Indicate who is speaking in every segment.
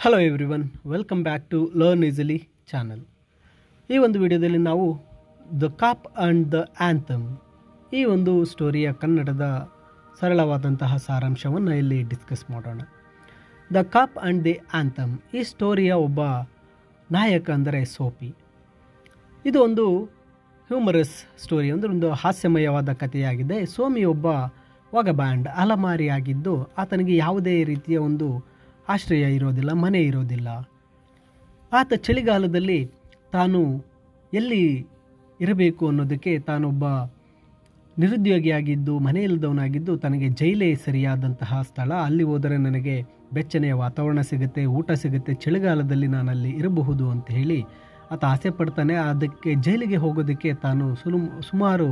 Speaker 1: Hello everyone, welcome back to learn easily channel. ಈ ಒಂದು ವಿಡಿಯೋದಲ್ಲಿ ನಾವು the cop and the anthem ಈ ಒಂದು ಸ್ಟೋರಿಯ ಕನ್ನಡದ ಸರಳವಾದಂತಹ ಸಾರಾಂಶವನ್ನು ಇಲ್ಲಿ ಡಿಸ್ಕಸ್ ಮಾಡೋಣ. The cop and the anthem ಈ ಸ್ಟೋರಿಯ ಒಬ್ಬ ನಾಯಕ ಅಂದರೆ ಸೋಫಿ. ಇದು ಒಂದು ಹ್ಯೂಮರಸ್ ಸ್ಟೋರಿ, ಅಂದರೆ ಒಂದು ಹಾಸ್ಯಮಯವಾದ ಕಥೆಯಾಗಿದೆ. ಸೋಮಿ ಒಬ್ಬ ವಗಬ್ಯಾಂಡ್ ಅಲಮಾರಿಯಾಗಿದ್ದು ಆತನಿಗೆ ಯಾವುದೇ ರೀತಿಯ ಒಂದು ಆಶ್ರಯ ಇರೋದಿಲ್ಲ, ಮನೆ ಇರೋದಿಲ್ಲ. ಆತ ಚಳಿಗಾಲದಲ್ಲಿ ತಾನು ಎಲ್ಲಿ ಇರಬೇಕು ಅನ್ನೋದಕ್ಕೆ ತಾನೊಬ್ಬ ನಿರುದ್ಯೋಗಿಯಾಗಿದ್ದು ಮನೆಯಿಲ್ಲದವನಾಗಿದ್ದು ತನಗೆ ಜೈಲೇ ಸರಿಯಾದಂತಹ ಸ್ಥಳ. ಅಲ್ಲಿ ಹೋದರೆ ನನಗೆ ಬೆಚ್ಚನೆಯ ವಾತಾವರಣ ಸಿಗುತ್ತೆ, ಊಟ ಸಿಗುತ್ತೆ, ಚಳಿಗಾಲದಲ್ಲಿ ನಾನು ಅಲ್ಲಿ ಇರಬಹುದು ಅಂತ ಹೇಳಿ ಆತ ಆಸೆ ಪಡ್ತಾನೆ. ಅದಕ್ಕೆ ಜೈಲಿಗೆ ಹೋಗೋದಕ್ಕೆ ತಾನು ಸುಮಾರು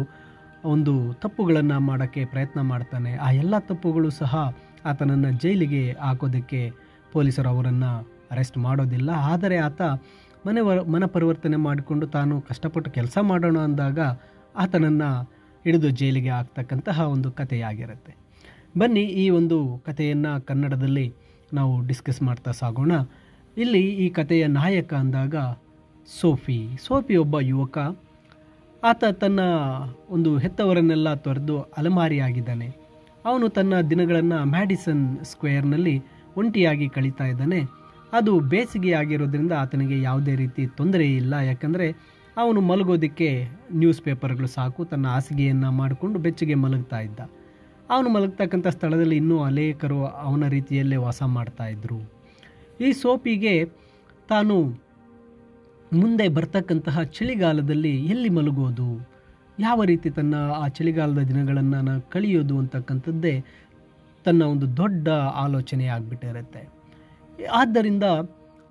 Speaker 1: ಒಂದು ತಪ್ಪುಗಳನ್ನು ಮಾಡೋಕ್ಕೆ ಪ್ರಯತ್ನ ಮಾಡ್ತಾನೆ. ಆ ಎಲ್ಲ ತಪ್ಪುಗಳು ಸಹ ಆತನನ್ನು ಜೈಲಿಗೆ ಹಾಕೋದಕ್ಕೆ ಪೊಲೀಸರು ಅವರನ್ನು ಅರೆಸ್ಟ್ ಮಾಡೋದಿಲ್ಲ. ಆದರೆ ಆತ ಮನ ಪರಿವರ್ತನೆ ಮಾಡಿಕೊಂಡು ತಾನು ಕಷ್ಟಪಟ್ಟು ಕೆಲಸ ಮಾಡೋಣ ಅಂದಾಗ ಆತನನ್ನು ಹಿಡಿದು ಜೈಲಿಗೆ ಹಾಕ್ತಕ್ಕಂತಹ ಒಂದು ಕಥೆಯಾಗಿರುತ್ತೆ. ಬನ್ನಿ ಈ ಒಂದು ಕಥೆಯನ್ನು ಕನ್ನಡದಲ್ಲಿ ನಾವು ಡಿಸ್ಕಸ್ ಮಾಡ್ತಾ ಸಾಗೋಣ. ಇಲ್ಲಿ ಈ ಕಥೆಯ ನಾಯಕ ಅಂದಾಗ ಸೋಫಿ ಒಬ್ಬ ಯುವಕ. ಆತ ತನ್ನ ಒಂದು ಹೆತ್ತವರನ್ನೆಲ್ಲ ತೊರೆದು ಅಲಮಾರಿಯಾಗಿದ್ದಾನೆ. ಅವನು ತನ್ನ ದಿನಗಳನ್ನು ಮ್ಯಾಡಿಸನ್ ಸ್ಕ್ವೇರ್ನಲ್ಲಿ ಒಂಟಿಯಾಗಿ ಕಳೀತಾ ಇದ್ದಾನೆ. ಅದು ಬೇಸಿಗೆ ಆಗಿರೋದ್ರಿಂದ ಆತನಿಗೆ ಯಾವುದೇ ರೀತಿ ತೊಂದರೆ ಇಲ್ಲ, ಯಾಕಂದರೆ ಅವನು ಮಲಗೋದಕ್ಕೆ ನ್ಯೂಸ್ ಪೇಪರ್ಗಳು ಸಾಕು. ತನ್ನ ಹಾಸಿಗೆಯನ್ನು ಮಾಡಿಕೊಂಡು ಬೆಚ್ಚಗೆ ಮಲಗ್ತಾ ಇದ್ದ. ಅವನು ಮಲಗ್ತಕ್ಕಂಥ ಸ್ಥಳದಲ್ಲಿ ಇನ್ನೂ ಅನೇಕರು ಅವನ ರೀತಿಯಲ್ಲೇ ವಾಸ ಮಾಡ್ತಾ ಇದ್ದರು. ಈ ಸೋಫಿಗೆ ತಾನು ಮುಂದೆ ಬರ್ತಕ್ಕಂತಹ ಚಳಿಗಾಲದಲ್ಲಿ ಎಲ್ಲಿ ಮಲಗೋದು, ಯಾವ ರೀತಿ ತನ್ನ ಆ ಚಳಿಗಾಲದ ದಿನಗಳನ್ನು ಕಳೆಯೋದು ಅಂತಕ್ಕಂಥದ್ದೇ ತನ್ನ ಒಂದು ದೊಡ್ಡ ಆಲೋಚನೆ ಆಗಿಬಿಟ್ಟಿರುತ್ತೆ. ಆದ್ದರಿಂದ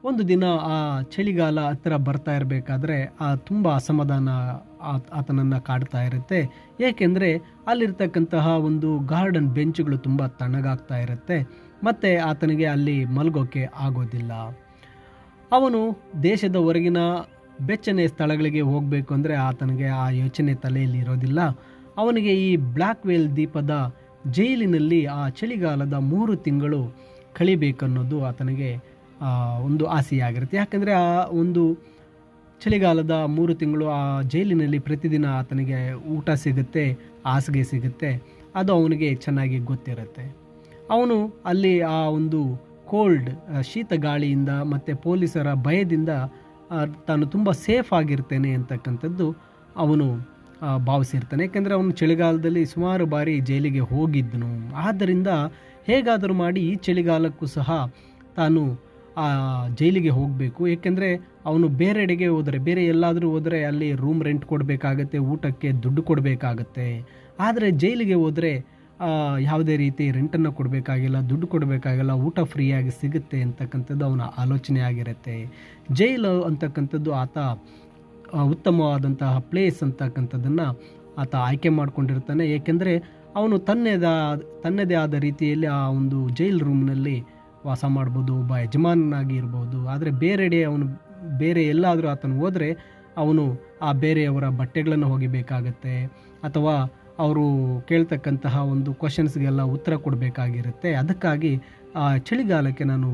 Speaker 1: ಒಂದು ದಿನ ಆ ಚಳಿಗಾಲ ಹತ್ತಿರ ಬರ್ತಾ ಇರಬೇಕಾದ್ರೆ ತುಂಬ ಅಸಮಾಧಾನ ಆತನನ್ನು ಕಾಡ್ತಾ ಇರುತ್ತೆ. ಏಕೆಂದರೆ ಅಲ್ಲಿರ್ತಕ್ಕಂತಹ ಒಂದು ಗಾರ್ಡನ್ ಬೆಂಚುಗಳು ತುಂಬ ತಣ್ಣಗಾಗ್ತಾ ಇರುತ್ತೆ ಮತ್ತು ಆತನಿಗೆ ಅಲ್ಲಿ ಮಲಗೋಕ್ಕೆ ಆಗೋದಿಲ್ಲ. ಅವನು ದೇಶದ ಹೊರಗಿನ ಬೆಚ್ಚನೆ ಸ್ಥಳಗಳಿಗೆ ಹೋಗಬೇಕು ಅಂದರೆ ಆತನಿಗೆ ಆ ಯೋಚನೆ ತಲೆಯಲ್ಲಿ ಇರೋದಿಲ್ಲ. ಅವನಿಗೆ ಈ ಬ್ಲ್ಯಾಕ್ ವೇಲ್ ದ್ವೀಪದ ಜೈಲಿನಲ್ಲಿ ಆ ಚಳಿಗಾಲದ 3 ತಿಂಗಳು ಕಳಿಬೇಕನ್ನೋದು ಆತನಿಗೆ ಒಂದು ಆಸೆಯಾಗಿರುತ್ತೆ. ಯಾಕಂದರೆ ಆ ಒಂದು ಚಳಿಗಾಲದ 3 ತಿಂಗಳು ಆ ಜೈಲಿನಲ್ಲಿ ಪ್ರತಿದಿನ ಆತನಿಗೆ ಊಟ ಸಿಗುತ್ತೆ, ಹಾಸಿಗೆ ಸಿಗುತ್ತೆ. ಅದು ಅವನಿಗೆ ಚೆನ್ನಾಗಿ ಗೊತ್ತಿರುತ್ತೆ. ಅವನು ಅಲ್ಲಿ ಆ ಒಂದು ಕೋಲ್ಡ್ ಶೀತ ಗಾಳಿಯಿಂದ ಮತ್ತು ಪೊಲೀಸರ ಭಯದಿಂದ ತಾನು ತುಂಬ ಸೇಫ್ ಆಗಿರ್ತೇನೆ ಅಂತಕ್ಕಂಥದ್ದು ಅವನು ಭಾವಿಸಿರ್ತಾನೆ. ಯಾಕೆಂದರೆ ಅವನು ಚಳಿಗಾಲದಲ್ಲಿ ಸುಮಾರು ಬಾರಿ ಜೈಲಿಗೆ ಹೋಗಿದ್ದನು. ಆದ್ದರಿಂದ ಹೇಗಾದರೂ ಮಾಡಿ ಈ ಚಳಿಗಾಲಕ್ಕೂ ಸಹ ತಾನು ಆ ಜೈಲಿಗೆ ಹೋಗಬೇಕು. ಏಕೆಂದರೆ ಅವನು ಬೇರೆಡೆಗೆ ಹೋದರೆ, ಬೇರೆ ಎಲ್ಲಾದರೂ ಹೋದರೆ ಅಲ್ಲಿ ರೂಮ್ ರೆಂಟ್ ಕೊಡಬೇಕಾಗತ್ತೆ, ಊಟಕ್ಕೆ ದುಡ್ಡು ಕೊಡಬೇಕಾಗತ್ತೆ. ಆದರೆ ಜೈಲಿಗೆ ಹೋದರೆ ಯಾವುದೇ ರೀತಿ ರೆಂಟನ್ನು ಕೊಡಬೇಕಾಗಿಲ್ಲ, ದುಡ್ಡು ಕೊಡಬೇಕಾಗಿಲ್ಲ, ಊಟ ಫ್ರೀಯಾಗಿ ಸಿಗುತ್ತೆ ಅಂತಕ್ಕಂಥದ್ದು ಅವನ ಆಲೋಚನೆ ಆಗಿರುತ್ತೆ. ಜೈಲು ಅಂತಕ್ಕಂಥದ್ದು ಆತ ಉತ್ತಮವಾದಂತಹ ಪ್ಲೇಸ್ ಅಂತಕ್ಕಂಥದ್ದನ್ನು ಆತ ಆಯ್ಕೆ ಮಾಡಿಕೊಂಡಿರ್ತಾನೆ. ಏಕೆಂದರೆ ಅವನು ತನ್ನದೇ ಆದ ರೀತಿಯಲ್ಲಿ ಆ ಒಂದು ಜೈಲ್ ರೂಮ್ನಲ್ಲಿ ವಾಸ ಮಾಡ್ಬೋದು, ಒಬ್ಬ ಯಜಮಾನನಾಗಿ ಇರ್ಬೋದು. ಆದರೆ ಬೇರೆ ಎಲ್ಲಾದರೂ ಆತನು ಹೋದರೆ ಅವನು ಆ ಬೇರೆಯವರ ಬಟ್ಟೆಗಳನ್ನು ಒಗಿಬೇಕಾಗತ್ತೆ, ಅಥವಾ ಅವರು ಕೇಳ್ತಕ್ಕಂತಹ ಒಂದು ಕ್ವಶನ್ಸ್ಗೆಲ್ಲ ಉತ್ತರ ಕೊಡಬೇಕಾಗಿರುತ್ತೆ. ಅದಕ್ಕಾಗಿ ಆ ಚಳಿಗಾಲಕ್ಕೆ ನಾನು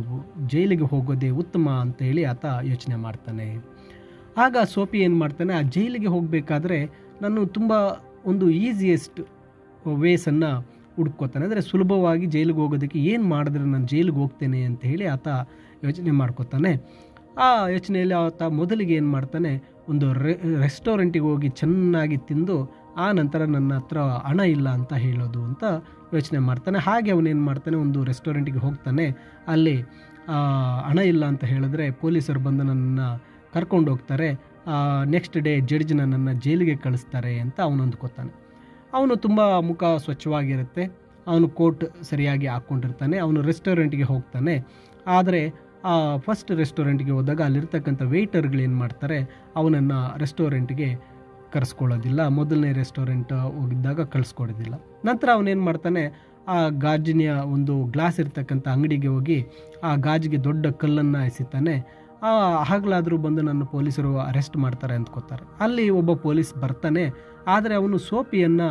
Speaker 1: ಜೈಲಿಗೆ ಹೋಗೋದೇ ಉತ್ತಮ ಅಂತೇಳಿ ಆತ ಯೋಚನೆ ಮಾಡ್ತಾನೆ. ಆಗ ಸೋಫಿ ಏನು ಮಾಡ್ತಾನೆ, ಆ ಜೈಲಿಗೆ ಹೋಗಬೇಕಾದ್ರೆ ನಾನು ತುಂಬ ಒಂದು ಈಸಿಯೆಸ್ಟ್ ವೇಸನ್ನು ಹುಡ್ಕೋತಾನೆ. ಅಂದರೆ ಸುಲಭವಾಗಿ ಜೈಲಿಗೆ ಹೋಗೋದಕ್ಕೆ ಏನು ಮಾಡಿದ್ರೆ ನಾನು ಜೈಲಿಗೆ ಹೋಗ್ತೇನೆ ಅಂತ ಹೇಳಿ ಆತ ಯೋಚನೆ ಮಾಡ್ಕೋತಾನೆ. ಆ ಯೋಚನೆಯಲ್ಲಿ ಆತ ಮೊದಲಿಗೆ ಏನು ಮಾಡ್ತಾನೆ, ಒಂದು ರೆಸ್ಟೋರೆಂಟಿಗೆ ಹೋಗಿ ಚೆನ್ನಾಗಿ ತಿಂದು ಆ ನಂತರ ನನ್ನ ಹತ್ರ ಹಣ ಇಲ್ಲ ಅಂತ ಹೇಳೋದು ಅಂತ ಯೋಚನೆ ಮಾಡ್ತಾನೆ. ಹಾಗೆ ಅವನೇನು ಮಾಡ್ತಾನೆ, ಒಂದು ರೆಸ್ಟೋರೆಂಟಿಗೆ ಹೋಗ್ತಾನೆ. ಅಲ್ಲಿ ಹಣ ಇಲ್ಲ ಅಂತ ಹೇಳಿದ್ರೆ ಪೊಲೀಸರು ಬಂದು ನನ್ನನ್ನು ಕರ್ಕೊಂಡು ಹೋಗ್ತಾರೆ. ನೆಕ್ಸ್ಟ್ ಡೇ ಜಡ್ಜ್ ನನ್ನನ್ನು ಜೈಲಿಗೆ ಕಳಿಸ್ತಾರೆ ಅಂತ ಅವನು ಅಂದ್ಕೋತಾನೆ. ಅವನು ತುಂಬ ಮುಖ ಸ್ವಚ್ಛವಾಗಿರುತ್ತೆ, ಅವನು ಕೋಟ್ ಸರಿಯಾಗಿ ಹಾಕ್ಕೊಂಡಿರ್ತಾನೆ. ಅವನು ರೆಸ್ಟೋರೆಂಟ್ಗೆ ಹೋಗ್ತಾನೆ. ಆದರೆ ಆ ಫಸ್ಟ್ ರೆಸ್ಟೋರೆಂಟ್ಗೆ ಹೋದಾಗ ಅಲ್ಲಿರ್ತಕ್ಕಂಥ ವೇಟರ್ಗಳು ಏನು ಮಾಡ್ತಾರೆ, ಅವನನ್ನು ರೆಸ್ಟೋರೆಂಟ್ಗೆ ಕರೆಸ್ಕೊಳ್ಳೋದಿಲ್ಲ. ಮೊದಲನೇ ರೆಸ್ಟೋರೆಂಟ್ ಹೋಗಿದ್ದಾಗ ಕಳಿಸ್ಕೊಡೋದಿಲ್ಲ. ನಂತರ ಅವನೇನು ಮಾಡ್ತಾನೆ, ಆ ಗಾಜಿನ ಒಂದು ಗ್ಲಾಸ್ ಇರ್ತಕ್ಕಂಥ ಅಂಗಡಿಗೆ ಹೋಗಿ ಆ ಗಾಜಿಗೆ ದೊಡ್ಡ ಕಲ್ಲನ್ನು ಎಸಿತಾನೆ. ಆಗಲಾದರೂ ಬಂದು ನನ್ನ ಪೊಲೀಸರು ಅರೆಸ್ಟ್ ಮಾಡ್ತಾರೆ ಅಂದ್ಕೋತಾರೆ. ಅಲ್ಲಿ ಒಬ್ಬ ಪೊಲೀಸ್ ಬರ್ತಾನೆ. ಆದರೆ ಅವನು ಸೋಫಿಯನ್ನು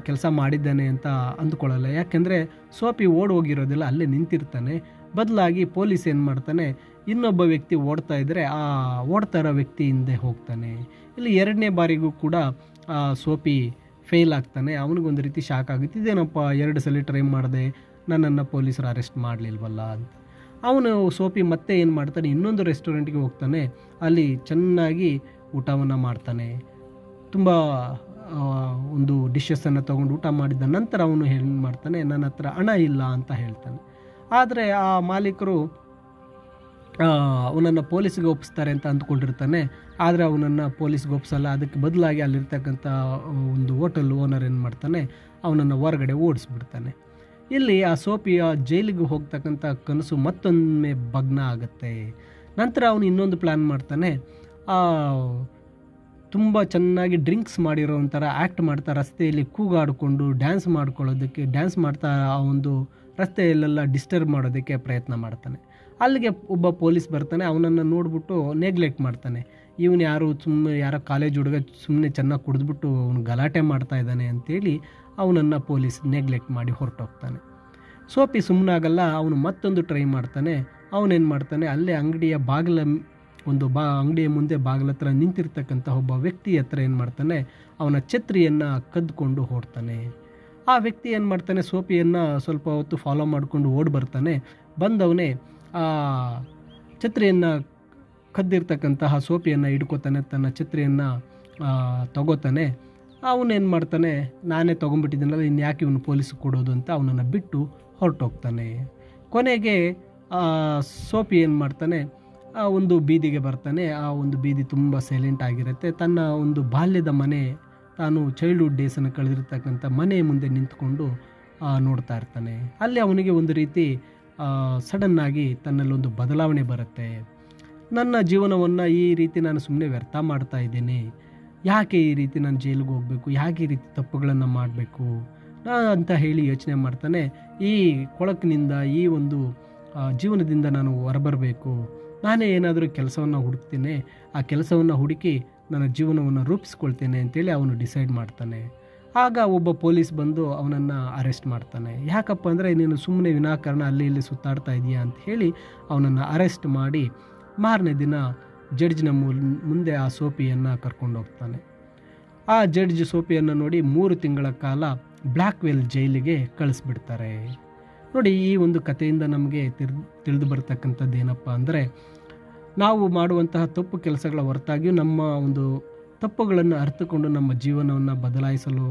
Speaker 1: ಕೆಲಸ ಮಾಡಿದ್ದಾನೆ ಅಂತ ಅಂದ್ಕೊಳ್ಳಲ್ಲ. ಯಾಕೆಂದರೆ ಸೋಫಿ ಓಡಿ ಹೋಗಿರೋದಿಲ್ಲ, ಅಲ್ಲೇ ನಿಂತಿರ್ತಾನೆ. ಬದಲಾಗಿ ಪೊಲೀಸ್ ಏನು ಮಾಡ್ತಾನೆ, ಇನ್ನೊಬ್ಬ ವ್ಯಕ್ತಿ ಓಡ್ತಾ ಇದ್ದರೆ ಆ ಓಡ್ತಾ ಇರೋ ವ್ಯಕ್ತಿ ಹಿಂದೆ ಹೋಗ್ತಾನೆ. ಇಲ್ಲಿ 2ನೇ ಬಾರಿಗೂ ಕೂಡ ಸೋಪಿ ಫೇಲ್ ಆಗ್ತಾನೆ. ಅವನಿಗೊಂದು ರೀತಿ ಶಾಕ್ ಆಗುತ್ತೆ, ಇದೇನಪ್ಪ 2 ಸಲ ಟ್ರೈ ಮಾಡಿದೆ, ನನ್ನನ್ನು ಪೊಲೀಸರು ಅರೆಸ್ಟ್ ಮಾಡಲಿಲ್ವಲ್ಲ ಅಂತ. ಅವನು ಸೋಪಿ ಮತ್ತೆ ಏನು ಮಾಡ್ತಾನೆ, ಇನ್ನೊಂದು ರೆಸ್ಟೋರೆಂಟ್ಗೆ ಹೋಗ್ತಾನೆ. ಅಲ್ಲಿ ಚೆನ್ನಾಗಿ ಊಟವನ್ನು ಮಾಡ್ತಾನೆ. ತುಂಬ ಒಂದು ಡಿಶಸ್ಸನ್ನು ತೊಗೊಂಡು ಊಟ ಮಾಡಿದ ನಂತರ ಅವನು ಏನು ಮಾಡ್ತಾನೆ, ನನ್ನ ಹತ್ರ ಹಣ ಇಲ್ಲ ಅಂತ ಹೇಳ್ತಾನೆ. ಆದರೆ ಆ ಮಾಲೀಕರು ಅವನನ್ನು ಪೊಲೀಸ್ಗೆ ಒಪ್ಪಿಸ್ತಾರೆ ಅಂತ ಅಂದ್ಕೊಂಡಿರ್ತಾನೆ. ಆದರೆ ಅವನನ್ನು ಪೊಲೀಸ್ಗೆ ಒಪ್ಪಿಸಲ್ಲ. ಅದಕ್ಕೆ ಬದಲಾಗಿ ಅಲ್ಲಿರ್ತಕ್ಕಂಥ ಒಂದು ಹೋಟೆಲ್ ಓನರ್ ಏನು ಮಾಡ್ತಾನೆ, ಅವನನ್ನು ಹೊರಗಡೆ ಓಡಿಸ್ಬಿಡ್ತಾನೆ. ಇಲ್ಲಿ ಆ ಸೋಪಿಯ ಜೈಲಿಗೆ ಹೋಗ್ತಕ್ಕಂಥ ಕನಸು ಮತ್ತೊಮ್ಮೆ ಭಗ್ನ ಆಗುತ್ತೆ. ನಂತರ ಅವನು ಇನ್ನೊಂದು ಪ್ಲ್ಯಾನ್ ಮಾಡ್ತಾನೆ. ತುಂಬ ಚೆನ್ನಾಗಿ ಡ್ರಿಂಕ್ಸ್ ಮಾಡಿರೋ ಒಂಥರ ಆ್ಯಕ್ಟ್ ಮಾಡ್ತಾ ರಸ್ತೆಯಲ್ಲಿ ಕೂಗಾಡಿಕೊಂಡು ಡ್ಯಾನ್ಸ್ ಮಾಡ್ತಾ ಆ ಒಂದು ರಸ್ತೆಯಲ್ಲೆಲ್ಲ ಡಿಸ್ಟರ್ಬ್ ಮಾಡೋದಕ್ಕೆ ಪ್ರಯತ್ನ ಮಾಡ್ತಾನೆ. ಅಲ್ಲಿಗೆ ಒಬ್ಬ ಪೊಲೀಸ್ ಬರ್ತಾನೆ. ಅವನನ್ನು ನೋಡಿಬಿಟ್ಟು ನೆಗ್ಲೆಕ್ಟ್ ಮಾಡ್ತಾನೆ. ಇವನು ಯಾರೋ ಕಾಲೇಜ್ ಹುಡುಗ ಸುಮ್ಮನೆ ಚೆನ್ನಾಗಿ ಕುಡಿದ್ಬಿಟ್ಟು ಅವನು ಗಲಾಟೆ ಮಾಡ್ತಾ ಇದ್ದಾನೆ ಅಂತೇಳಿ ಅವನನ್ನು ಪೊಲೀಸ್ ನೆಗ್ಲೆಕ್ಟ್ ಮಾಡಿ ಹೊರಟೋಗ್ತಾನೆ. ಸೋಪಿ ಸುಮ್ಮನಾಗಲ್ಲ. ಅವನು ಮತ್ತೊಂದು ಟ್ರೈ ಮಾಡ್ತಾನೆ. ಅವನೇನು ಮಾಡ್ತಾನೆ, ಅಲ್ಲೇ ಅಂಗಡಿಯ ಅಂಗಡಿಯ ಮುಂದೆ ಬಾಗಿಲ ಹತ್ರ ನಿಂತಿರ್ತಕ್ಕಂಥ ಒಬ್ಬ ವ್ಯಕ್ತಿ ಹತ್ರ ಏನು ಮಾಡ್ತಾನೆ, ಅವನ ಛತ್ರಿಯನ್ನು ಕದ್ದುಕೊಂಡು ಹೊರಡ್ತಾನೆ. ಆ ವ್ಯಕ್ತಿ ಏನು ಮಾಡ್ತಾನೆ, ಸೋಪಿಯನ್ನು ಸ್ವಲ್ಪ ಹೊತ್ತು ಫಾಲೋ ಮಾಡಿಕೊಂಡು ಓಡಿ ಬರ್ತಾನೆ. ಬಂದವನೇ ಆ ಛತ್ರಿಯನ್ನು ಕದ್ದಿರ್ತಕ್ಕಂತಹ ಸೋಪಿಯನ್ನು ಹಿಡ್ಕೋತಾನೆ, ತನ್ನ ಛತ್ರಿಯನ್ನು ತಗೋತಾನೆ. ಅವನೇನು ಮಾಡ್ತಾನೆ, ನಾನೇ ತೊಗೊಂಡ್ಬಿಟ್ಟಿದ್ದೀನಲ್ಲ, ಇನ್ನು ಯಾಕೆ ಇವನು ಪೊಲೀಸಿಗೆ ಕೊಡೋದು ಅಂತ ಅವನನ್ನು ಬಿಟ್ಟು ಹೊರಟೋಗ್ತಾನೆ. ಕೊನೆಗೆ ಸೋಪಿ ಏನು ಮಾಡ್ತಾನೆ, ಒಂದು ಬೀದಿಗೆ ಬರ್ತಾನೆ. ಆ ಒಂದು ಬೀದಿ ತುಂಬ ಸೈಲೆಂಟ್ ಆಗಿರುತ್ತೆ. ತನ್ನ ಒಂದು ಬಾಲ್ಯದ ಮನೆ, ತಾನು ಚೈಲ್ಡ್ಹುಡ್ ಡೇಸನ್ನು ಕಳೆದಿರ್ತಕ್ಕಂಥ ಮನೆ ಮುಂದೆ ನಿಂತ್ಕೊಂಡು ನೋಡ್ತಾ ಇರ್ತಾನೆ. ಅಲ್ಲಿ ಅವನಿಗೆ ಒಂದು ರೀತಿ ಸಡನ್ನಾಗಿ ತನ್ನಲ್ಲೊಂದು ಬದಲಾವಣೆ ಬರುತ್ತೆ. ನನ್ನ ಜೀವನವನ್ನು ಈ ರೀತಿ ನಾನು ಸುಮ್ಮನೆ ವ್ಯರ್ಥ ಮಾಡ್ತಾ ಇದ್ದೀನಿ, ಯಾಕೆ ಈ ರೀತಿ ನಾನು ಜೈಲಿಗೆ ಹೋಗಬೇಕು, ಯಾಕೆ ಈ ರೀತಿ ತಪ್ಪುಗಳನ್ನು ಮಾಡಬೇಕು ಅಂತ ಹೇಳಿ ಯೋಚನೆ ಮಾಡ್ತಾನೆ. ಈ ಕೊಳಕಿನಿಂದ, ಈ ಒಂದು ಜೀವನದಿಂದ ನಾನು ಹೊರಬರಬೇಕು, ನಾನೇ ಏನಾದರೂ ಕೆಲಸವನ್ನು ಹುಡುಕ್ತೇನೆ, ಆ ಕೆಲಸವನ್ನು ಹುಡುಕಿ ನನ್ನ ಜೀವನವನ್ನು ರೂಪಿಸ್ಕೊಳ್ತೇನೆ ಅಂತೇಳಿ ಅವನು ಡಿಸೈಡ್ ಮಾಡ್ತಾನೆ. ಆಗ ಒಬ್ಬ ಪೊಲೀಸ್ ಬಂದು ಅವನನ್ನು ಅರೆಸ್ಟ್ ಮಾಡ್ತಾನೆ. ಯಾಕಪ್ಪ ಅಂದರೆ ನೀನು ಸುಮ್ಮನೆ ವಿನಾಕಾರಣ ಅಲ್ಲಿ ಇಲ್ಲಿ ಸುತ್ತಾಡ್ತಾ ಇದೆಯಾ ಅಂತ ಹೇಳಿ ಅವನನ್ನು ಅರೆಸ್ಟ್ ಮಾಡಿ ಮಾರನೇ ದಿನ ಜಡ್ಜ್ನ ಮುಂದೆ ಆ ಸೋಪಿಯನ್ನು ಕರ್ಕೊಂಡು ಹೋಗ್ತಾನೆ. ಆ ಜಡ್ಜ್ ಸೋಪಿಯನ್ನು ನೋಡಿ 3 ತಿಂಗಳ ಕಾಲ ಬ್ಲ್ಯಾಕ್ವೆಲ್ ಜೈಲಿಗೆ ಕಳಿಸ್ಬಿಡ್ತಾರೆ. ನೋಡಿ, ಈ ಒಂದು ಕಥೆಯಿಂದ ನಮಗೆ ತಿಳಿದು ಬರ್ತಕ್ಕಂಥದ್ದು ಏನಪ್ಪ ಅಂದರೆ, ನಾವು ಮಾಡುವಂತಹ ತಪ್ಪು ಕೆಲಸಗಳ ಹೊರತಾಗಿಯೂ ನಮ್ಮ ಒಂದು ತಪ್ಪುಗಳನ್ನು ಅರ್ಥಕೊಂಡು ನಮ್ಮ ಜೀವನವನ್ನು ಬದಲಾಯಿಸಲು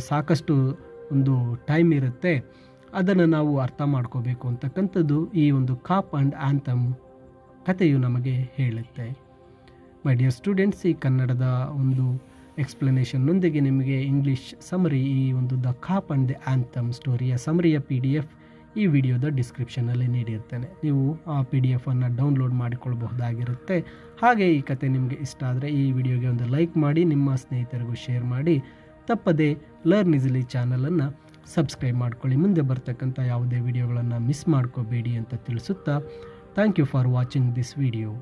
Speaker 1: ಸಾಕಷ್ಟು ಒಂದು ಟೈಮ್ ಇರುತ್ತೆ. ಅದನ್ನು ನಾವು ಅರ್ಥ ಮಾಡ್ಕೋಬೇಕು ಅಂತಕ್ಕಂಥದ್ದು ಈ ಒಂದು ಕಾಪ್ ಆ್ಯಂಡ್ ಆ್ಯಂಥಮ್ ಕಥೆಯು ನಮಗೆ ಹೇಳುತ್ತೆ. ಮೈ ಡಿಯರ್ ಸ್ಟೂಡೆಂಟ್ಸ್, ಈ ಕನ್ನಡದ ಒಂದು ಎಕ್ಸ್ಪ್ಲನೇಷನ್ನೊಂದಿಗೆ ನಿಮಗೆ ಇಂಗ್ಲೀಷ್ ಸಮರಿ, ಈ ಒಂದು the cop and the anthem ಸ್ಟೋರಿಯ ಸಮರಿಯ PDF ಈ ವಿಡಿಯೋದ ಡಿಸ್ಕ್ರಿಪ್ಷನಲ್ಲಿ ನೀಡಿರ್ತೇನೆ. ನೀವು ಆ PDF ಅನ್ನು ಡೌನ್ಲೋಡ್ ಮಾಡಿಕೊಳ್ಬಹುದಾಗಿರುತ್ತೆ. ಹಾಗೆ ಈ ಕತೆ ನಿಮಗೆ ಇಷ್ಟ ಆದರೆ ಈ ವಿಡಿಯೋಗೆ ಒಂದು ಲೈಕ್ ಮಾಡಿ, ನಿಮ್ಮ ಸ್ನೇಹಿತರಿಗೂ ಶೇರ್ ಮಾಡಿ. ತಪ್ಪದೆ ಲರ್ನ್ ಈಸಿಲಿ ಚಾನಲನ್ನು ಸಬ್ಸ್ಕ್ರೈಬ್ ಮಾಡ್ಕೊಳ್ಳಿ. ಮುಂದೆ ಬರ್ತಕ್ಕಂಥ ಯಾವುದೇ ವಿಡಿಯೋಗಳನ್ನು ಮಿಸ್ ಮಾಡ್ಕೋಬೇಡಿ ಅಂತ ತಿಳಿಸುತ್ತಾ, thank you for watching this video.